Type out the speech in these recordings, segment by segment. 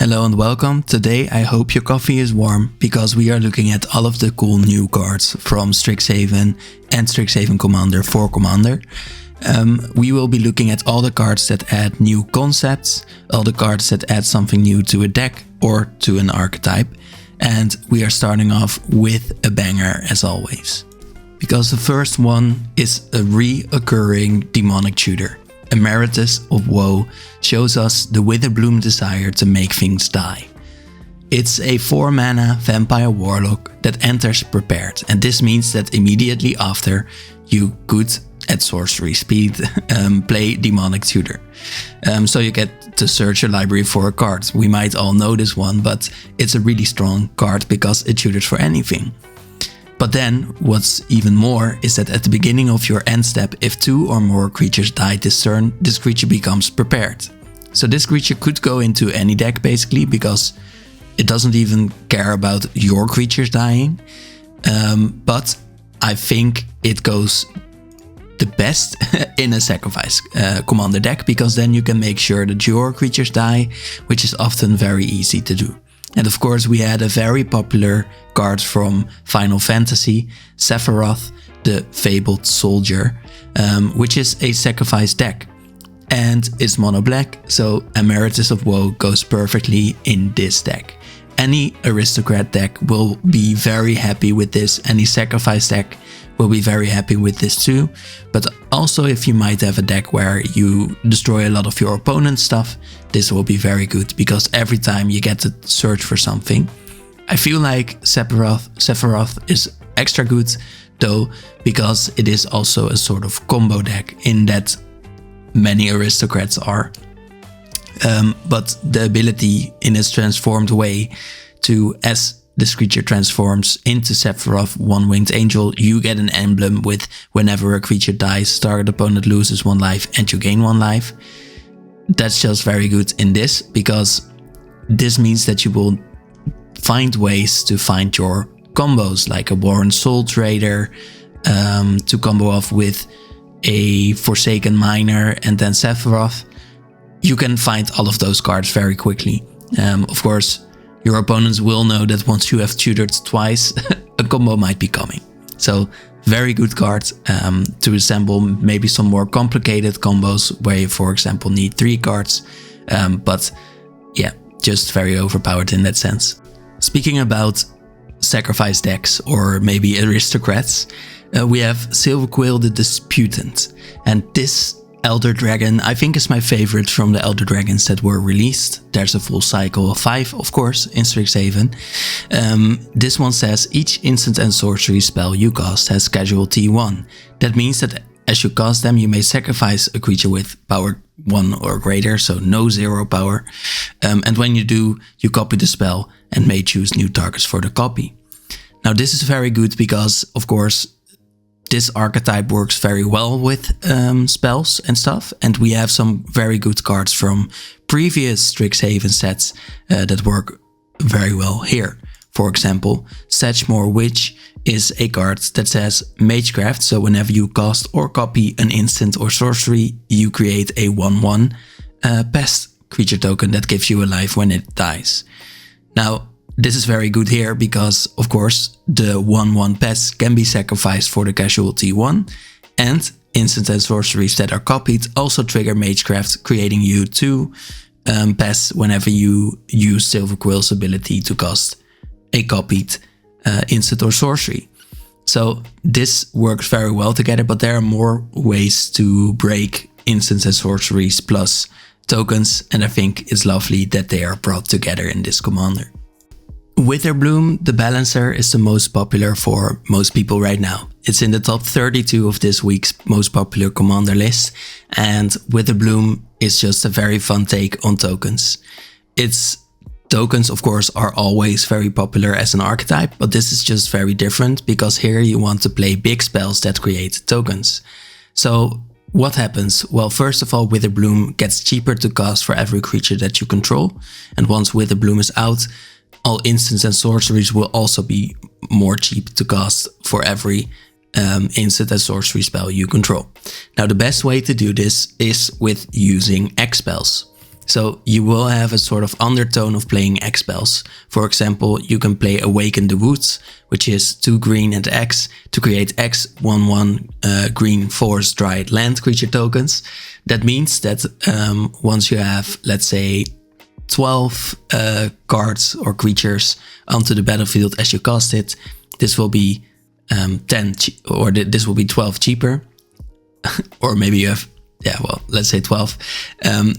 Hello and welcome. Today I hope your coffee is warm because we are looking at all of the cool new cards from Strixhaven and Strixhaven Commander for Commander. We will be looking at all the cards that add new concepts, all the cards that add something new to a deck or to an archetype. And we are starting off with a banger as always. Because the first one is a reoccurring demonic tutor. Emeritus of Woe shows us the Witherbloom desire to make things die. It's a 4-mana vampire warlock that enters prepared, and this means that immediately after you could, at sorcery speed, play Demonic Tutor. So you get to search your library for a card. We might all know this one, but it's a really strong card because it tutors for anything. But then, what's even more is that at the beginning of your end step, if 2 or more creatures die this turn, this creature becomes prepared. So this creature could go into any deck basically, because it doesn't even care about your creatures dying. But I think it goes the best in a sacrifice commander deck, because then you can make sure that your creatures die, which is often very easy to do. And of course we had a very popular card from Final Fantasy, Sephiroth, the Fabled Soldier, which is a sacrifice deck. And it's mono black, so Emeritus of Woe goes perfectly in this deck. Any aristocrat deck will be very happy with this, any sacrifice deck will be very happy with this too. But also if you might have a deck where you destroy a lot of your opponent's stuff, this will be very good, because every time you get to search for something. I feel like Sephiroth is extra good though, because it is also a sort of combo deck in that many aristocrats are. But the ability in its transformed way to, as this creature transforms into Sephiroth, One-Winged Angel, you get an emblem with whenever a creature dies, target opponent loses 1 life and you gain 1 life. That's just very good in this, because this means that you will find ways to find your combos, like a Warren Soul Trader, to combo off with a Forsaken Miner and then Sephiroth. You can find all of those cards very quickly. Of course, your opponents will know that once you have tutored twice, a combo might be coming. So very good card to assemble maybe some more complicated combos where you, for example, need 3 cards. But yeah, just very overpowered in that sense. Speaking about sacrifice decks or maybe aristocrats, we have Silverquill the Disputant. And this Elder Dragon, I think, is my favorite from the Elder Dragons that were released. There's a full cycle of 5, of course, in Strixhaven. This one says, each instant and sorcery spell you cast has casualty 1. That means that as you cast them, you may sacrifice a creature with power 1 or greater, so no 0 power. And when you do, you copy the spell and may choose new targets for the copy. Now this is very good because, of course, this archetype works very well with spells and stuff, and we have some very good cards from previous Strixhaven sets that work very well here. For example, Sedgemoor Witch is a card that says Magecraft, so whenever you cast or copy an instant or sorcery, you create a 1/1 pest creature token that gives you a life when it dies. Now, this is very good here because, of course, the 1/1 pests can be sacrificed for the casualty 1, and instant and sorceries that are copied also trigger Magecraft, creating you 2 pests whenever you use Silverquill's ability to cast a copied instant or sorcery. So this works very well together, but there are more ways to break instants and sorceries plus tokens, and I think it's lovely that they are brought together in this commander. Witherbloom, the Balancer, is the most popular for most people right now. It's in the top 32 of this week's most popular commander list, and Witherbloom is just a very fun take on tokens. Its tokens, of course, are always very popular as an archetype, but this is just very different because here you want to play big spells that create tokens. So what happens? Well, first of all, Witherbloom gets cheaper to cast for every creature that you control, and once Witherbloom is out, all instants and sorceries will also be more cheap to cast for every instant and sorcery spell you control. Now, the best way to do this is with using X spells. So you will have a sort of undertone of playing X spells. For example, you can play Awaken the Woods, which is 2 green and X to create X 1/1 green forest dry land creature tokens. That means that once you have, let's say, 12 cards or creatures onto the battlefield as you cast it, this will be this will be 12 cheaper. Or maybe you have, let's say 12.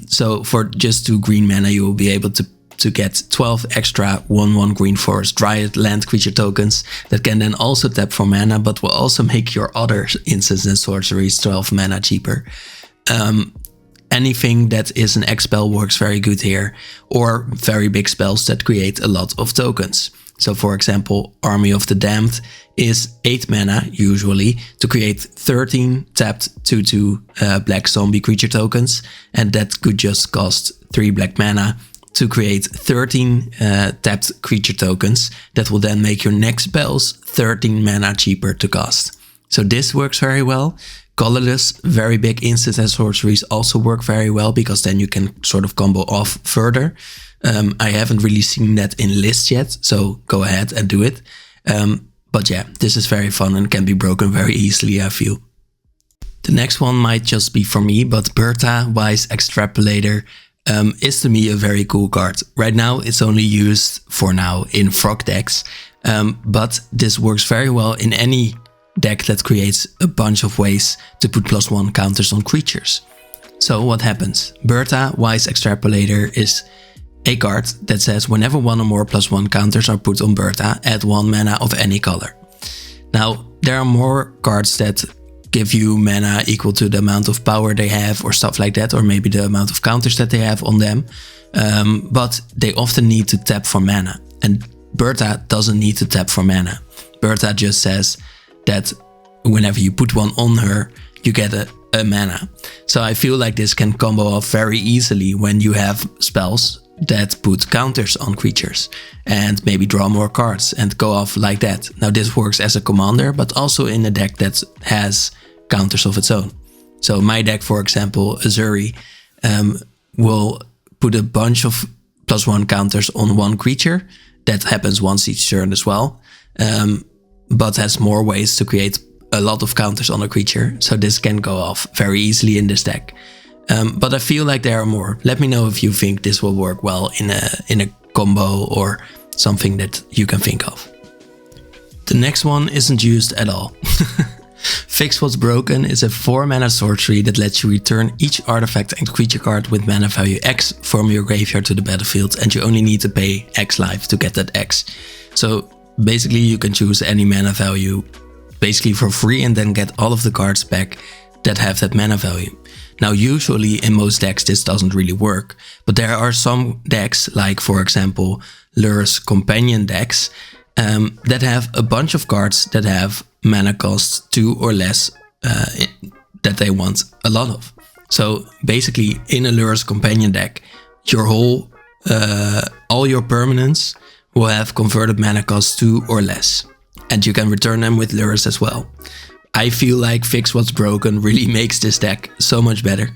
So for just 2 green mana, you will be able to get 12 extra 1/1 green forest dryad land creature tokens that can then also tap for mana, but will also make your other instants and sorceries 12 mana cheaper. Anything that is an X spell works very good here, or very big spells that create a lot of tokens. So for example, Army of the Damned is 8 mana usually to create 13 tapped 2/2 black zombie creature tokens, and that could just cost 3 black mana to create 13 tapped creature tokens that will then make your next spells 13 mana cheaper to cast. So this works very well. Colorless, very big instants and sorceries also work very well, because then you can sort of combo off further. I haven't really seen that in lists yet, so go ahead and do it. But yeah, this is very fun and can be broken very easily, I feel. The next one might just be for me, but Berta, Wise Extrapolator, is to me a very cool card. Right now, it's only used for now in frog decks, but this works very well in any deck that creates a bunch of ways to put +1 counters on creatures. So what happens? Berta, Wise Extrapolator is a card that says whenever 1 or more +1 counters are put on Berta, add 1 mana of any color. Now, there are more cards that give you mana equal to the amount of power they have or stuff like that, or maybe the amount of counters that they have on them, but they often need to tap for mana. And Berta doesn't need to tap for mana. Berta just says that whenever you put 1 on her, you get a mana. So I feel like this can combo off very easily when you have spells that put counters on creatures and maybe draw more cards and go off like that. Now this works as a commander, but also in a deck that has counters of its own. So my deck, for example, Azuri, will put a bunch of +1 counters on 1 creature. That happens once each turn as well, but has more ways to create a lot of counters on a creature. So this can go off very easily in this deck. But I feel like there are more. Let me know if you think this will work well in a combo or something that you can think of. The next one isn't used at all. Fix What's Broken is a 4 mana sorcery that lets you return each artifact and creature card with mana value X from your graveyard to the battlefield, and you only need to pay X life to get that X. So basically you can choose any mana value basically for free and then get all of the cards back that have that mana value. Now usually in most decks this doesn't really work, but there are some decks, like for example Lure's companion decks, that have a bunch of cards that have mana cost 2 or less that they want a lot of. So basically in a Lure's companion deck, your whole all your permanents will have converted mana cost 2 or less, and you can return them with Lure's as well. I feel like Fix What's Broken really makes this deck so much better,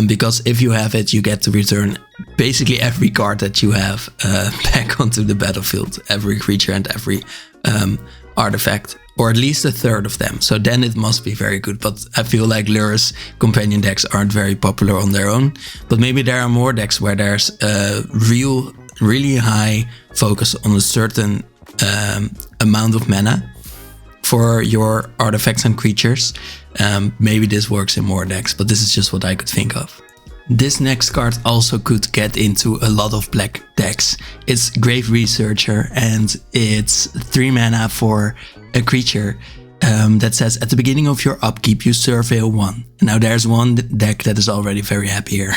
because if you have it, you get to return basically every card that you have back onto the battlefield, every creature and every artifact, or at least a third of them. So then it must be very good, but I feel like Lure's companion decks aren't very popular on their own, but maybe there are more decks where there's a really high focus on a certain amount of mana for your artifacts and creatures. Maybe this works in more decks, but this is just what I could think of. This next card also could get into a lot of black decks. It's Grave Researcher, and it's 3 mana for a creature that says at the beginning of your upkeep you surveil 1. Now there's one deck that is already very happy here.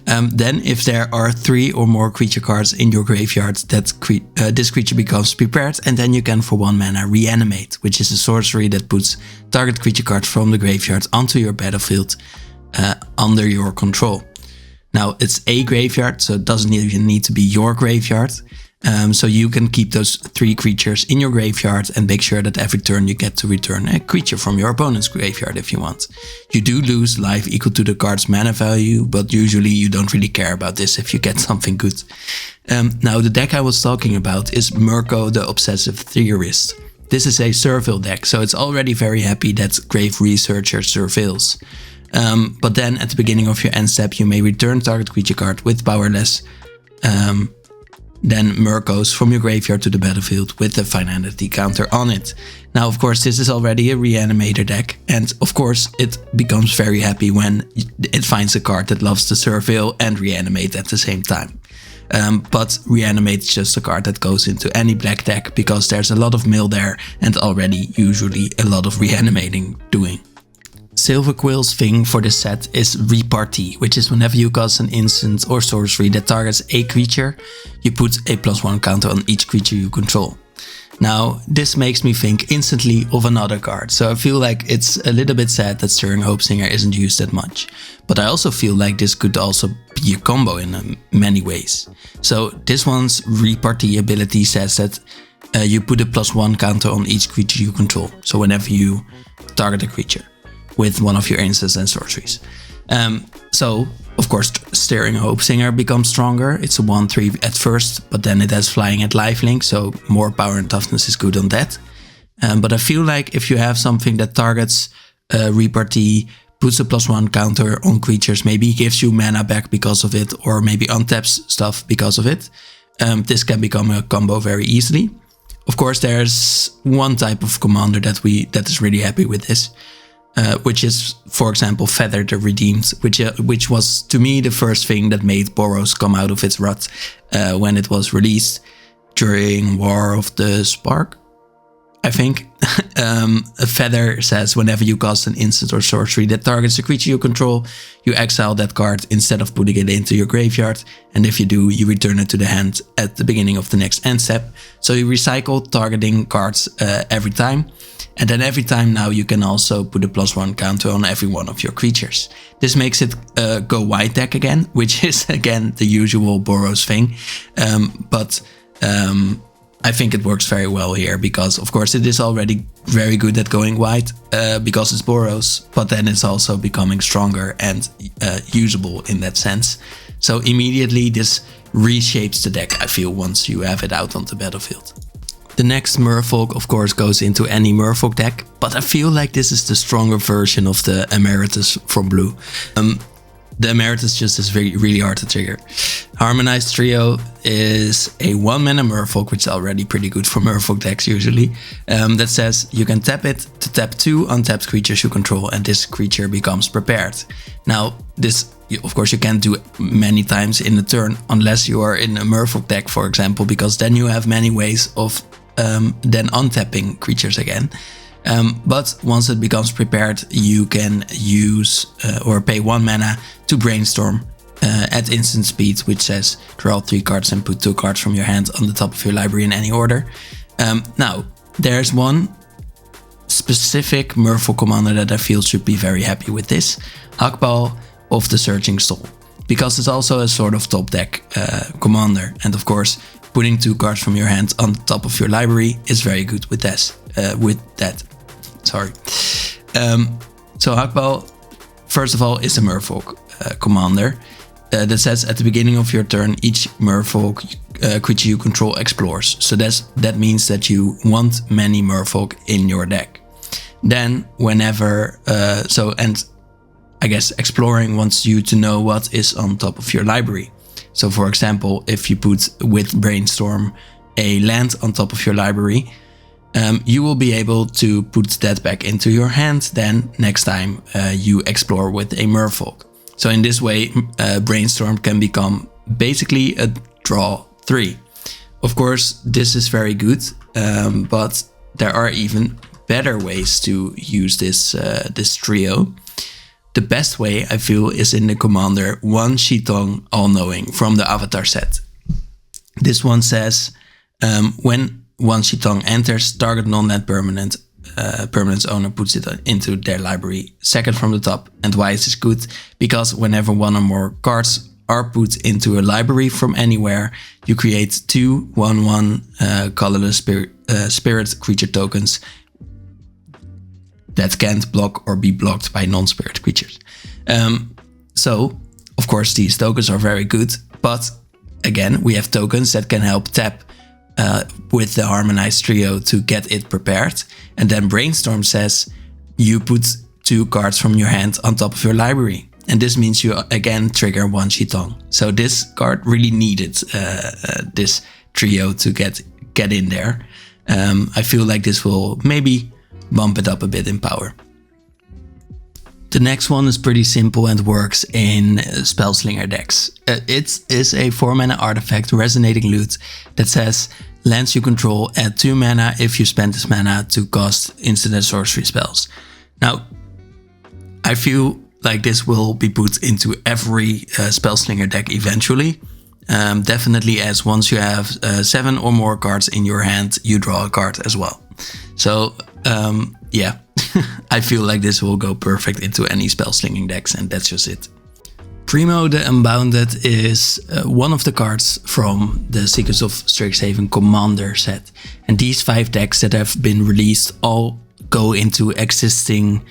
Then if there are 3 or more creature cards in your graveyard, this creature becomes prepared, and then you can for 1 mana reanimate, which is a sorcery that puts target creature cards from the graveyard onto your battlefield under your control. Now it's a graveyard, so it doesn't even need to be your graveyard. So you can keep those 3 creatures in your graveyard and make sure that every turn you get to return a creature from your opponent's graveyard if you want. You do lose life equal to the card's mana value, but usually you don't really care about this if you get something good. Now the deck I was talking about is Mirko the Obsessive Theorist. This is a Surveil deck, so it's already very happy that Grave Researcher surveils. But then at the beginning of your end step you may return target creature card with powerless then Mirkos from your graveyard to the battlefield with the finality counter on it. Now of course this is already a reanimator deck, and of course it becomes very happy when it finds a card that loves to surveil and reanimate at the same time. But reanimate is just a card that goes into any black deck because there's a lot of mill there and already usually a lot of reanimating doing. Silverquill's thing for this set is Repartee, which is whenever you cast an instant or sorcery that targets a creature, you put a +1 counter on each creature you control. Now, this makes me think instantly of another card, so I feel like it's a little bit sad that Stirring Hopesinger isn't used that much. But I also feel like this could also be a combo in many ways. So this one's Repartee ability says that you put a +1 counter on each creature you control, so whenever you target a creature with one of your instants and sorceries. So, of course, Stirring Hopesinger becomes stronger. It's a 1/3 at first, but then it has flying and lifelink, so more power and toughness is good on that. But I feel like if you have something that targets Repartee, puts a +1 counter on creatures, maybe gives you mana back because of it, or maybe untaps stuff because of it, this can become a combo very easily. Of course, there's one type of commander that is really happy with this. Which is, for example, Feather the Redeemed, which was to me the first thing that made Boros come out of its rut when it was released during War of the Spark, I think. A Feather says whenever you cast an instant or sorcery that targets a creature you control, you exile that card instead of putting it into your graveyard, and if you do, you return it to the hand at the beginning of the next end step. So you recycle targeting cards every time. And then every time now you can also put a +1 counter on every one of your creatures. This makes it go white deck again, which is again the usual Boros thing. But I think it works very well here because of course it is already very good at going white because it's Boros, but then it's also becoming stronger and usable in that sense. So immediately this reshapes the deck, I feel, once you have it out on the battlefield. The next Merfolk, of course, goes into any Merfolk deck, but I feel like this is the stronger version of the Emeritus from blue. The Emeritus just is really hard to trigger. Harmonize Trio is a 1-mana Merfolk, which is already pretty good for Merfolk decks usually, that says you can tap it to tap 2 untapped creatures you control, and this creature becomes prepared. Now, this, of course, you can't do many times in a turn unless you are in a Merfolk deck, for example, because then you have many ways of then untapping creatures again. But once it becomes prepared, you can use or pay 1 mana to brainstorm at instant speed, which says draw 3 cards and put 2 cards from your hand on the top of your library in any order. Now, there's one specific Merfolk commander that I feel should be very happy with this, Hakbal of the Searching Soul, because it's also a sort of top deck commander, and of course putting 2 cards from your hand on the top of your library is very good with this. So Hakbal, first of all, is a Merfolk commander that says at the beginning of your turn, each Merfolk creature you control explores. So that means that you want many Merfolk in your deck. Then whenever, and I guess exploring wants you to know what is on top of your library. So for example, if you put with Brainstorm a land on top of your library, you will be able to put that back into your hand then next time you explore with a Merfolk. So in this way, Brainstorm can become basically a draw 3. Of course, this is very good, but there are even better ways to use this trio. The best way, I feel, is in the commander Wan Shitong All-Knowing from the Avatar set. This one says, when Wan Shitong enters, target non-land permanent's owner puts it into their library, second from the top. And why is this good? Because whenever one or more cards are put into a library from anywhere, you create 2 1/1 colorless spirit creature tokens that can't block or be blocked by non-spirit creatures. So, of course, these tokens are very good, but again, we have tokens that can help tap with the Harmonize Trio to get it prepared. And then Brainstorm says you put 2 cards from your hand on top of your library. And this means you again trigger 1 Shitong. So this card really needed this trio to get in there. I feel like this will maybe bump it up a bit in power. The next one is pretty simple and works in Spellslinger decks. It is a 4 mana artifact, Resonating Lute, that says lands you control add 2 mana if you spend this mana to cast instant and sorcery spells. Now, I feel like this will be put into every Spellslinger deck eventually. Definitely, as once you have 7 or more cards in your hand, you draw a card as well. So yeah, I feel like this will go perfect into any Spellslinging decks, and that's just it. Primo the Unbounded is one of the cards from the Secrets of Strixhaven Commander set. And these 5 decks that have been released all go into existing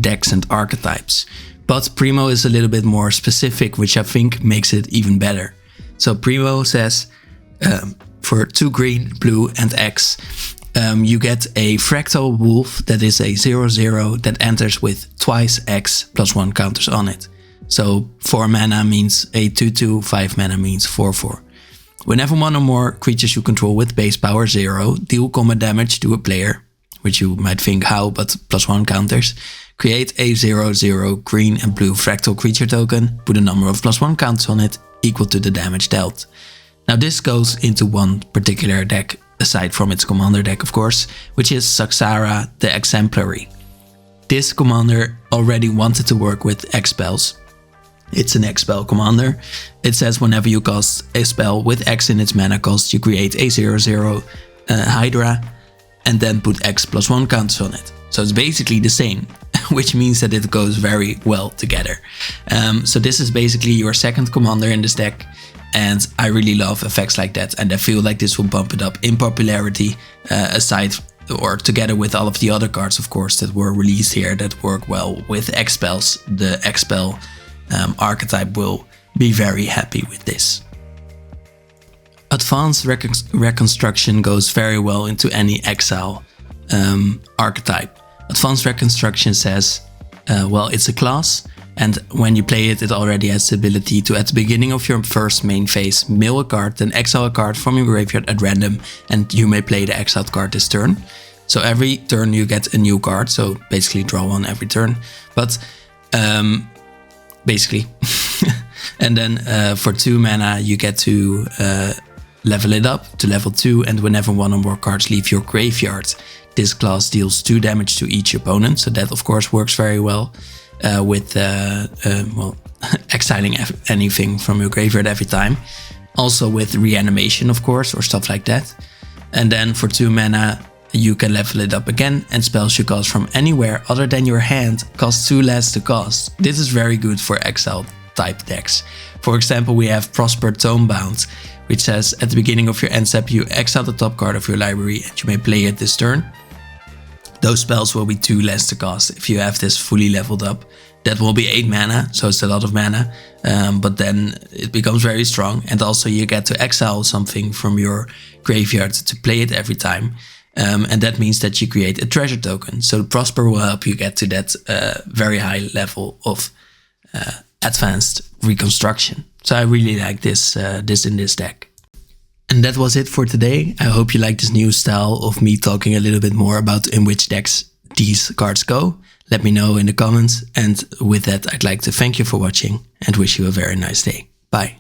decks and archetypes. But Primo is a little bit more specific, which I think makes it even better. So Primo says for 2 green, blue and X, you get a Fractal Wolf that is a 0/0 that enters with twice X +1 counters on it. So 4 mana means a 2/2, 5 mana means 4/4. Whenever 1 or more creatures you control with base power 0 deal combat damage to a player, which you might think how, but +1 counters, create a 0/0 green and blue fractal creature token, put a number of +1 counters on it, equal to the damage dealt. Now this goes into one particular deck, aside from its commander deck of course, which is Saxara the Exemplary. This commander already wanted to work with X spells. It's an X spell commander. It says whenever you cast a spell with X in its mana cost, you create a 0/0 Hydra, and then put X +1 counters on it. So it's basically the same, which means that it goes very well together. So this is basically your second commander in this deck, and I really love effects like that, and I feel like this will bump it up in popularity, aside or together with all of the other cards of course that were released here that work well with X spells. The X spell archetype will be very happy with this. Advanced Reconstruction goes very well into any exile archetype. Advanced Reconstruction says, well, it's a class, and when you play it, it already has the ability to, at the beginning of your first main phase, mill a card, then exile a card from your graveyard at random, and you may play the exiled card this turn. So every turn you get a new card, so basically draw 1 every turn. But basically, and then for 2 mana you get to level it up to level 2, and whenever 1 or more cards leave your graveyard, this class deals 2 damage to each opponent. So that of course works very well with well, exiling anything from your graveyard every time. Also with reanimation of course, or stuff like that. And then for 2 mana you can level it up again, and spells you cast from anywhere other than your hand cost 2 less to cast. This is very good for exile type decks. For example, we have Prosper Tomebound, which says at the beginning of your end step you exile the top card of your library and you may play it this turn. Those spells will be 2 less to cast if you have this fully leveled up. That will be 8 mana, so it's a lot of mana, but then it becomes very strong, and also you get to exile something from your graveyard to play it every time. And that means that you create a treasure token. So Prosper will help you get to that very high level of advanced reconstruction. So I really like this in this deck. And that was it for today. I hope you like this new style of me talking a little bit more about in which decks these cards go. Let me know in the comments. And with that, I'd like to thank you for watching and wish you a very nice day. Bye.